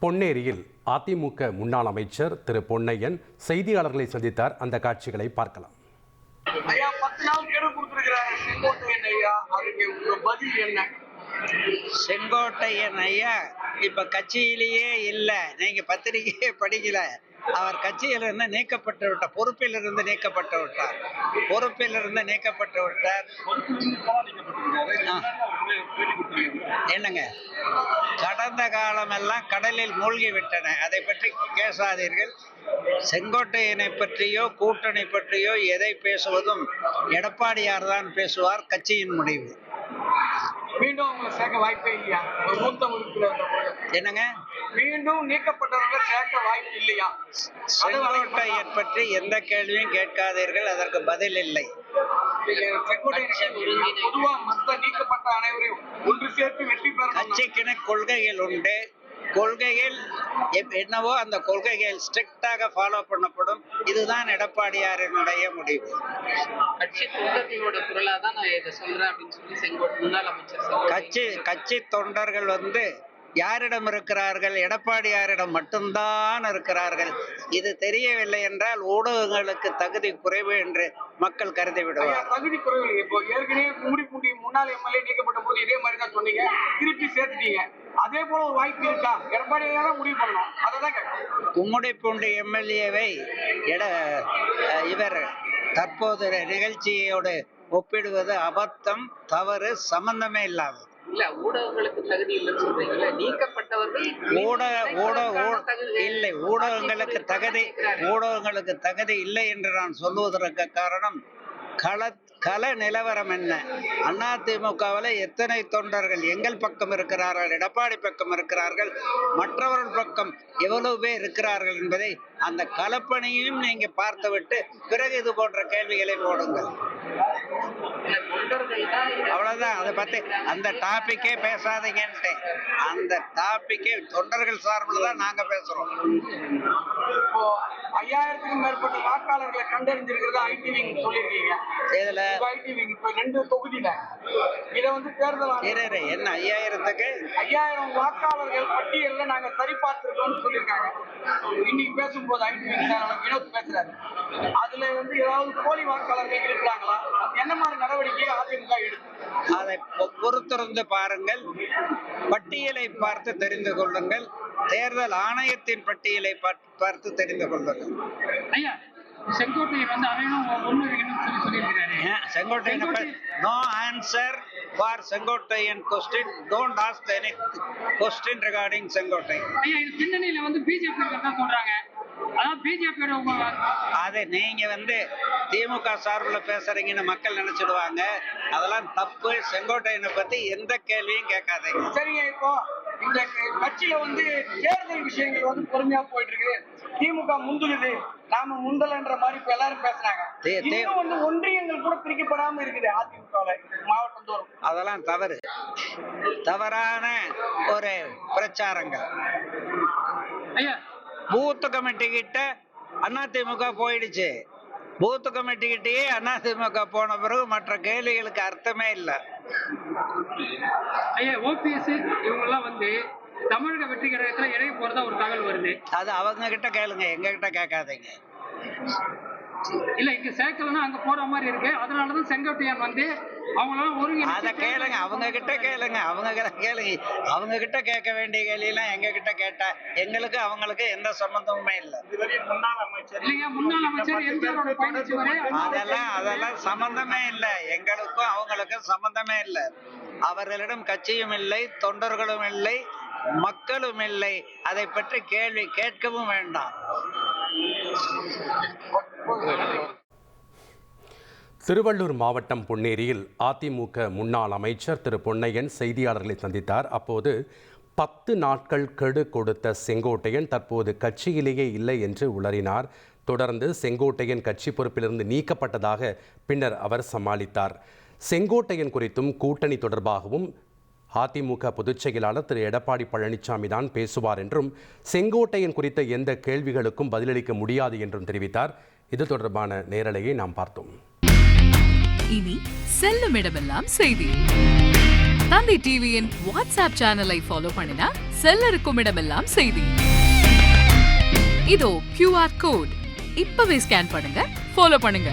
பொன்னேரியில் அதிமுக முன்னாள் அமைச்சர் திரு பொன்னையன் செய்தியாளர்களை சந்தித்தார். அந்த காட்சிகளை பார்க்கலாம். ஐயா 10 நாள் கெடு கொடுத்திருக்கிறாங்க செங்கோட்டையன் ஐயா, அதுக்கு உங்க பதில் என்ன? செங்கோட்டையன் ஐயா இப்ப கட்சியிலேயே இல்ல, நீங்க பத்திரிகையே படிக்கல. அவர் கட்சியிலிருந்து நீக்கப்பட்டு விட்டார், பொறுப்பிலிருந்து நீக்கப்பட்டு விட்டார். என்னங்க, கடந்த காலம் எல்லாம் கடலில் மூழ்கி விட்டன, அதை பற்றி பேசாதீர்கள். செங்கோட்டையனை பற்றியோ கூட்டணி பற்றியோ எதை பேசுவதும் எடப்பாடியார் தான் பேசுவார், கட்சியின் முடிவு. மீண்டும் அவங்க சேர்க்க வாய்ப்பே இல்லையா? ஒரு மூத்த உறுப்பினர் என்னங்க, மீண்டும் நீக்கப்பட்டவங்க சேர்க்க வாய்ப்பு இல்லையா? செங்கோட்டையன் பற்றி எந்த கேள்வியும் கேட்காதீர்கள், அதற்கு பதில் இல்லை. பொதுவா மற்ற நீக்கப்பட்ட அனைவரையும் ஒன்று சேர்த்து வெற்றி பெற கட்சிக்கென கொள்கைகள் உண்டு. கொள்கைகள் என்னவோ அந்த கொள்கைகள் ஸ்ட்ரிக்டாக ஃபாலோ பண்ணப்படும். இதுதான் எடப்பாடியாரினுடைய முடிவு. கட்சி தொண்டர்களோட குரலா தான் நான் இதை சொல்றேன் அப்படின்னு சொல்லி செங்கோட்டை முன்னாள் அமைச்சர் கட்சி தொண்டர்கள் யாரிடம் இருக்கிறார்கள்? எடப்பாடியாரிடம் மட்டும்தான் இருக்கிறார்கள். இது தெரியவில்லை என்றால் ஊடகங்களுக்கு தகுதி குறைவு என்று மக்கள் கருதி விடுவார். தகுதி குறைவு இப்போ ஏற்கனவே கும்மிடிப்பூண்டி முன்னாள் எம்எல்ஏ நீக்கப்பட்ட போது இதே மாதிரி தான் சொன்னீங்க, திருப்பி சேர்த்துட்டீங்க. அதே போல ஒரு வாய்ப்பு இருக்கா? எடப்பாடியார் தான் முடிவு பண்ணணும், அதான் கேட்க. கும்மிடிப்பூண்டி எம்எல்ஏவை இவர் தற்போது நிகழ்ச்சியோடு ஒப்பிடுவது அபத்தம், தவறு, சம்பந்தமே இல்லாதது. இல்ல, ஊடகங்களுக்கு தகுதி இல்லைன்னு சொல்றீங்கல்ல, நீக்கப்பட்டவர்கள் இல்லை, ஊடகங்களுக்கு தகுதி இல்லை என்று நான் சொல்லுவதற்கு காரணம் கள நிலவரம் என்ன? அதிமுகவில் எத்தனை தொண்டர்கள் எங்கள் பக்கம் இருக்கிறார்கள், எடப்பாடி பக்கம் இருக்கிறார்கள், மற்றவர்கள் பக்கம் எவ்வளவு பேர் இருக்கிறார்கள் என்பதை அந்த களப்பணியையும் நீங்க பார்த்துவிட்டு பிறகு இது போன்ற கேள்விகளை போடுங்கள். அவ்வளவுதான். அதை பத்தி அந்த டாபிக்கே பேசாதீங்கன்ட்டு, அந்த டாபிக்கே தொண்டர்கள் சார்பில் தான் நாங்க பேசுறோம். இப்போ 5000க்கும் மேற்பட்ட வாக்காளர்களை கண்டறிஞ்சிருக்கிறதா ஐடிவிங் சொல்லியிருக்கீங்க. இதுல ஐடிவிங் இப்ப 2 தொகுதியில இதை தேர்தல் என்ன 5000 வாக்காளர்கள் பட்டியல்ல நாங்க சரி பார்த்திருக்கோம்னு சொல்லியிருக்காங்க. இன்னைக்கு பேசும்போது ஐடிவிங் வினோத் பேசுறாரு. அதுல ஏதாவது போலி வாக்காளர்கள் இருக்கிறாங்களா? என்ன மாதிரி நடவடிக்கை அதிமுக எடுக்கும்? அதை பொறுத்திருந்து பாருங்கள், பட்டியலை பார்த்து தெரிந்து கொள்ளுங்கள், தேர்தல் ஆணையத்தின் பட்டியலை பார்த்து தெரிந்து கொள்ளுங்கள். ஐயா, Sengottaiyan Sengottaiyan no answer for Sengottaiyan question. Don't ask any question regarding Sengottaiyan. ஐயா, இது பின்னணியில பிஜேபி சொல்றாங்க. அதை நீங்க திமுக சார்பில் பேசுறீங்கன்னு மக்கள் நினைச்சிடுவாங்க. அதெல்லாம் தப்பு. செங்கோட்டையனை பத்தி எந்த கேள்வியும் கேட்காதீங்க. சரிங்க, இப்போ இந்த கட்சியில தேர்தல் விஷயங்கள் பொறுமையா போயிட்டு இருக்கு. திமுக முந்துகுது, நாம முந்தலன்ற மாதிரி இப்ப எல்லாரும் பேசுறாங்க. இன்னும் ஒன்றியங்கள் கூட பிரிக்கப்படாம இருக்குது அதிமுக மாவட்டம் தோறும். அதெல்லாம் தவறான ஒரு பிரச்சாரங்கள். பூத் கமிட்டி கிட்ட அதிமுக போயிடுச்சு. பூத் கமிட்டி கிட்டயே அதிமுக போன பிறகு மற்ற கேள்விகளுக்கு அர்த்தமே இல்லை. ஐயா, ஓபிஎஸ் இவங்க எல்லாம் தமிழக வெற்றி கழகத்துல இணைய போறதா ஒரு தகவல் வருது. அது அவங்க கிட்ட கேளுங்க, எங்க கிட்ட கேட்காதீங்க. இல்ல, இங்க சேர்க்கலன்னா அங்க போற மாதிரி இருக்கு. அதனாலதான் செங்கோட்டையன் அவங்களால அத கேளுங்க, அவங்க கிட்ட கேளுங்க. அவங்க கிட்ட கேட்க வேண்டிய கேள்வியெல்லாம் எங்க கிட்ட கேட்டா எங்களுக்கு அவங்களுக்கு எந்த சம்பந்தமுமே இல்லை. முன்னாள் அமைச்சர் அதெல்லாம் சம்பந்தமே இல்லை. எங்களுக்கும் அவங்களுக்கும் சம்பந்தமே இல்லை. அவர்களிடம் கட்சியும் இல்லை, தொண்டர்களும் இல்லை, மக்களும் இல்லை. அதை பற்றி கேள்வி கேட்கவும் வேண்டாம். திருவள்ளூர் மாவட்டம் பொன்னேரியில் அதிமுக முன்னாள் அமைச்சர் திரு பொன்னையன் செய்தியாளர்களை சந்தித்தார். அப்போது 10 நாட்கள் கெடு கொடுத்த செங்கோட்டையன் தற்போது கட்சியிலேயே இல்லை என்று உளறினார். தொடர்ந்து செங்கோட்டையன் கட்சி பொறுப்பிலிருந்து நீக்கப்பட்டதாக பின்னர் அவர் சமாளித்தார். செங்கோட்டையன் குறித்தும் கூட்டணி தொடர்பாகவும் அதிமுக பொதுச் செயலாளர் திரு எடப்பாடி பழனிசாமி தான் பேசுவார் என்றும், செங்கோட்டையன் குறித்த எந்த கேள்விகளுக்கும் பதிலளிக்க முடியாது என்றும் தெரிவித்தார். இது தொடர்பான நேரலையை நாம் பார்த்தோம். இனி செல்லும் இடமெல்லாம் செய்தி. தந்தி டிவியின் வாட்ஸ்அப் சேனலை ஃபாலோ பண்ணினா செல்லருக்கும் இடமெல்லாம் செய்தி. இதோ QR கோட் இப்பவே ஸ்கேன் பண்ணுங்க, ஃபாலோ பண்ணுங்க.